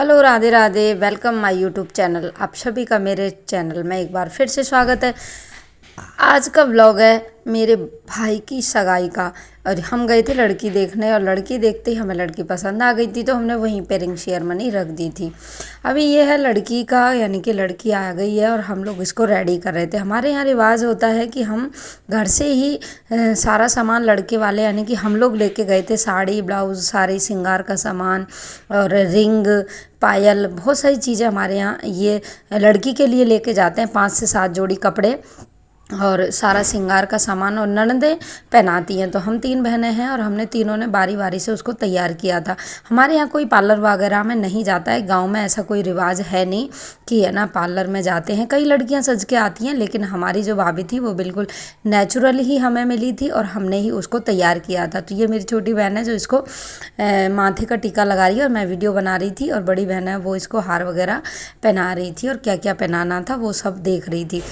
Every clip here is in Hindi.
Hello Radhe Radhe, welcome my YouTube channel. आप सभी का मेरे चैनल में एक बार फिर से स्वागत है। आज का व्लॉग है मेरे भाई की सगाई का। और हम गए थे लड़की देखने, और लड़की देखते ही हमें लड़की पसंद आ गई थी, तो हमने वहीं पे रिंग सेरेमनी रख दी थी। अभी ये है लड़की का, यानी कि लड़की आ गई है और हम लोग इसको रेडी कर रहे थे। हमारे यहाँ रिवाज होता है कि हम घर से ही सारा सामान लड़के वाले, यानी कि हम लोग लेके गए थे। साड़ी, ब्लाउज, सारी श्रृंगार का सामान और रिंग, पायल, बहुत सारी चीज़ें हमारे यहाँ ये लड़की के लिए लेके जाते हैं। 5 से 7 जोड़ी कपड़े और सारा श्रृंगार का सामान, और ननदें पहनाती हैं। तो हम 3 बहनें हैं और हमने तीनों ने बारी बारी से उसको तैयार किया था। हमारे यहाँ कोई पार्लर वगैरह में नहीं जाता है, गांव में ऐसा कोई रिवाज है नहीं कि है ना पार्लर में जाते हैं। कई लड़कियां सज के आती हैं, लेकिन हमारी जो भाभी थी वो बिल्कुल नेचुरल ही हमें मिली थी और हमने ही उसको तैयार किया था। तो ये मेरी छोटी बहन है जो इसको माथे का टीका लगा रही है और मैं वीडियो बना रही थी, और बड़ी बहन है वो इसको हार वगैरह पहना रही थी और क्या क्या पहनाना था वो सब देख रही थी।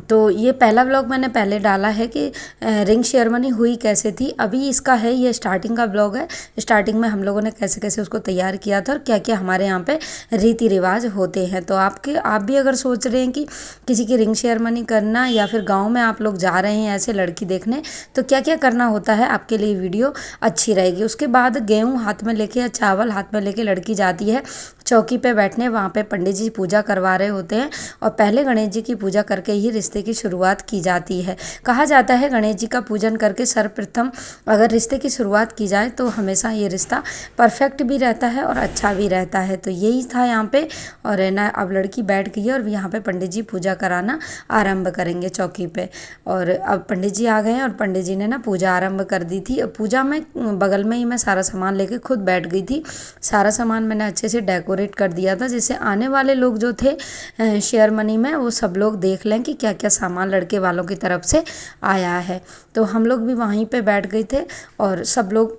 तो ये पहला व्लॉग मैंने पहले डाला है कि रिंग सेरेमनी हुई कैसे थी। अभी इसका है, ये स्टार्टिंग का व्लॉग है। स्टार्टिंग में हम लोगों ने कैसे कैसे उसको तैयार किया था और क्या क्या हमारे यहाँ पे रीति रिवाज होते हैं। तो आप भी अगर सोच रहे हैं कि किसी की रिंग सेरेमनी करना, या फिर गाँव में आप लोग जा रहे हैं ऐसे लड़की देखने, तो क्या क्या करना होता है, आपके लिए वीडियो अच्छी रहेगी। उसके बाद गेहूँ हाथ में लेके या चावल हाथ में लेके लड़की जाती है चौकी पे बैठने। वहाँ पे पंडित जी पूजा करवा रहे होते हैं, और पहले गणेश जी की पूजा करके ही रिश्ते की शुरुआत की जाती है। कहा जाता है गणेश जी का पूजन करके सर्वप्रथम अगर रिश्ते की शुरुआत की जाए तो हमेशा ये रिश्ता परफेक्ट भी रहता है और अच्छा भी रहता है। तो यही था यहाँ पे। और है ना, अब लड़की बैठ गई है और यहाँ पे पंडित जी पूजा कराना आरंभ करेंगे चौकी पे। और अब पंडित जी आ गए हैं और पंडित जी ने ना पूजा आरंभ कर दी थी। पूजा में बगल में ही मैं सारा सामान लेके खुद बैठ गई थी। सारा सामान मैंने अच्छे से डेकोरेट कर दिया था, जिससे आने वाले लोग जो थे सेरेमनी में वो सब लोग देख लें कि क्या क्या सामान लड़के वालों की तरफ से आया है। तो हम लोग भी वहीं पे बैठ गए थे और सब लोग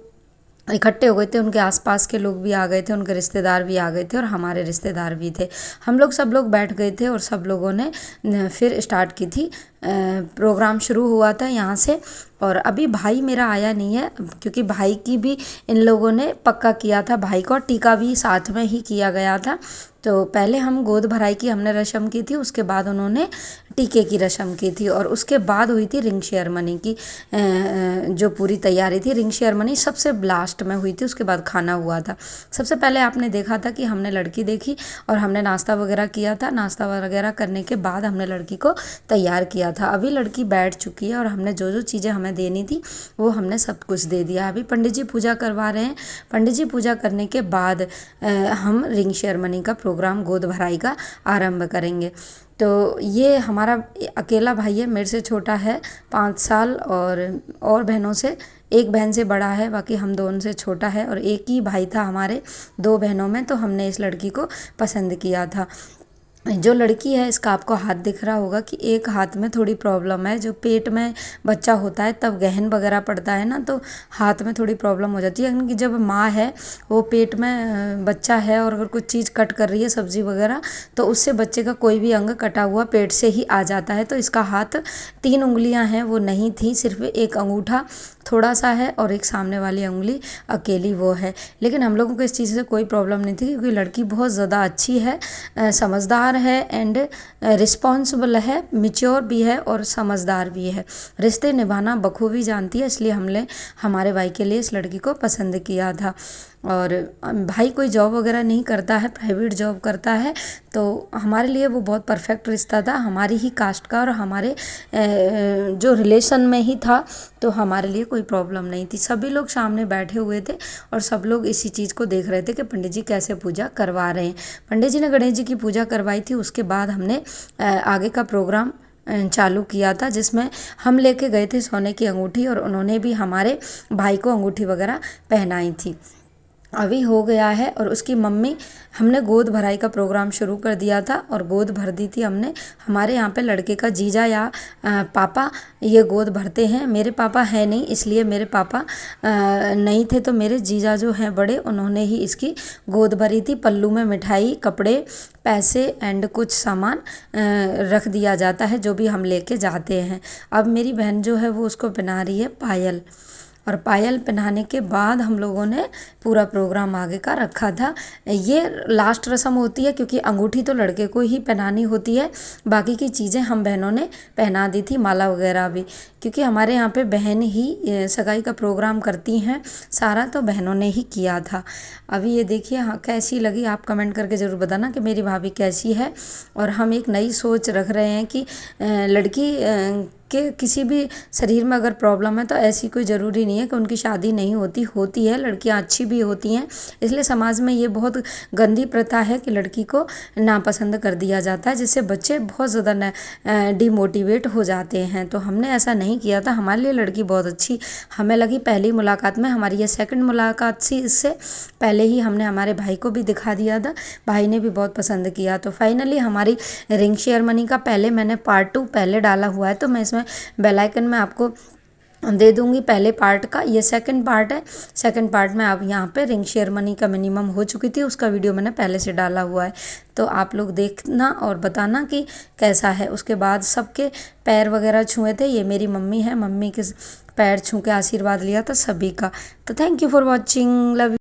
इकट्ठे हो गए थे। उनके आसपास के लोग भी आ गए थे, उनके रिश्तेदार भी आ गए थे और हमारे रिश्तेदार भी थे। हम लोग सब लोग बैठ गए थे और सब लोगों ने फिर स्टार्ट की थी। प्रोग्राम शुरू हुआ था यहाँ से। और अभी भाई मेरा आया नहीं है, क्योंकि भाई की भी इन लोगों ने पक्का किया था। भाई को टीका भी साथ में ही किया गया था। तो पहले हम गोद भराई की हमने रस्म की थी, उसके बाद उन्होंने टीके की रस्म की थी, और उसके बाद हुई थी रिंग सेरेमनी की जो पूरी तैयारी थी। रिंग सेरेमनी सबसे लास्ट में हुई थी, उसके बाद खाना हुआ था। सबसे पहले आपने देखा था कि हमने लड़की देखी और हमने नाश्ता वगैरह किया था। नाश्ता वगैरह करने के बाद हमने लड़की को तैयार किया था। अभी लड़की बैठ चुकी है और हमने जो जो चीज़ें हमें देनी थी वो हमने सब कुछ दे दिया। अभी पंडित जी पूजा करवा रहे हैं। पंडित जी पूजा करने के बाद हम रिंग सेरेमनी का प्रोग्राम गोद भराई का आरंभ करेंगे। तो ये हमारा अकेला भाई है, मेरे से छोटा है 5 साल, और बहनों से एक बहन से बड़ा है, बाकी हम दोनों से छोटा है। और एक ही भाई था हमारे 2 बहनों में, तो हमने इस लड़की को पसंद किया था। जो लड़की है इसका आपको हाथ दिख रहा होगा कि एक हाथ में थोड़ी प्रॉब्लम है। जो पेट में बच्चा होता है तब गहन वगैरह पड़ता है ना, तो हाथ में थोड़ी प्रॉब्लम हो जाती है। यानी कि जब माँ है वो पेट में बच्चा है और अगर कुछ चीज़ कट कर रही है सब्जी वगैरह, तो उससे बच्चे का कोई भी अंग कटा हुआ पेट से ही आ जाता है। तो इसका हाथ 3 उंगलियां हैं वो नहीं थी, सिर्फ एक अंगूठा थोड़ा सा है और एक सामने वाली उंगली अकेली वो है। लेकिन हम लोगों को इस चीज़ से कोई प्रॉब्लम नहीं थी, क्योंकि लड़की बहुत ज़्यादा अच्छी है, समझदार है एंड रिस्पॉन्सिबल है, मैच्योर भी है और समझदार भी है। रिश्ते निभाना बखूबी जानती है, इसलिए हमने हमारे भाई के लिए इस लड़की को पसंद किया था। और भाई कोई जॉब वगैरह नहीं करता है, प्राइवेट जॉब करता है। तो हमारे लिए वो बहुत परफेक्ट रिश्ता था, हमारी ही कास्ट का और हमारे जो रिलेशन में ही था। तो हमारे लिए कोई प्रॉब्लम नहीं थी। सभी लोग सामने बैठे हुए थे और सब लोग इसी चीज़ को देख रहे थे कि पंडित जी कैसे पूजा करवा रहे हैं। पंडित जी ने गणेश जी की पूजा करवाई थी, उसके बाद हमने आगे का प्रोग्राम चालू किया था, जिसमें हम लेके गए थे सोने की अंगूठी, और उन्होंने भी हमारे भाई को अंगूठी वगैरह पहनाई थी। अभी हो गया है। और उसकी मम्मी, हमने गोद भराई का प्रोग्राम शुरू कर दिया था और गोद भर दी थी हमने। हमारे यहाँ पे लड़के का जीजा या पापा ये गोद भरते हैं। मेरे पापा हैं नहीं, इसलिए मेरे पापा नहीं थे, तो मेरे जीजा जो हैं बड़े, उन्होंने ही इसकी गोद भरी थी। पल्लू में मिठाई, कपड़े, पैसे एंड कुछ सामान रख दिया जाता है जो भी हम लेके जाते हैं। अब मेरी बहन जो है वो उसको पहना रही है पायल। और पायल पहनाने के बाद हम लोगों ने पूरा प्रोग्राम आगे का रखा था। ये लास्ट रस्म होती है क्योंकि अंगूठी तो लड़के को ही पहनानी होती है, बाकी की चीज़ें हम बहनों ने पहना दी थी, माला वगैरह भी, क्योंकि हमारे यहाँ पे बहन ही सगाई का प्रोग्राम करती हैं सारा, तो बहनों ने ही किया था। अभी ये देखिए, हाँ कैसी लगी आप कमेंट करके ज़रूर बताना कि मेरी भाभी कैसी है। और हम एक नई सोच रख रहे हैं कि लड़की के किसी भी शरीर में अगर प्रॉब्लम है तो ऐसी कोई ज़रूरी नहीं है कि उनकी शादी नहीं होती है, लड़कियां अच्छी भी होती हैं। इसलिए समाज में ये बहुत गंदी प्रथा है कि लड़की को नापसंद कर दिया जाता है, जिससे बच्चे बहुत ज़्यादा डिमोटिवेट हो जाते हैं। तो हमने ऐसा नहीं किया था, हमारे लिए लड़की बहुत अच्छी हमें लगी पहली मुलाकात में। हमारी ये सेकंड मुलाकात थी, इससे पहले ही हमने हमारे भाई को भी दिखा दिया था, भाई ने भी बहुत पसंद किया। तो फाइनली हमारी रिंग शेयरमनी का पहले मैंने पार्ट 2 पहले डाला हुआ है, तो मैं इसमें बेल आइकन में आपको दे दूंगी पहले पार्ट का। ये सेकंड पार्ट है, सेकंड पार्ट में अब यहाँ पे रिंग शेयरमनी का मिनिमम हो चुकी थी, उसका वीडियो मैंने पहले से डाला हुआ है, तो आप लोग देखना और बताना कि कैसा है। उसके बाद सबके पैर वगैरह छुए थे, ये मेरी मम्मी है, मम्मी के पैर छू के आशीर्वाद लिया था सभी का। तो thank you for watching, love.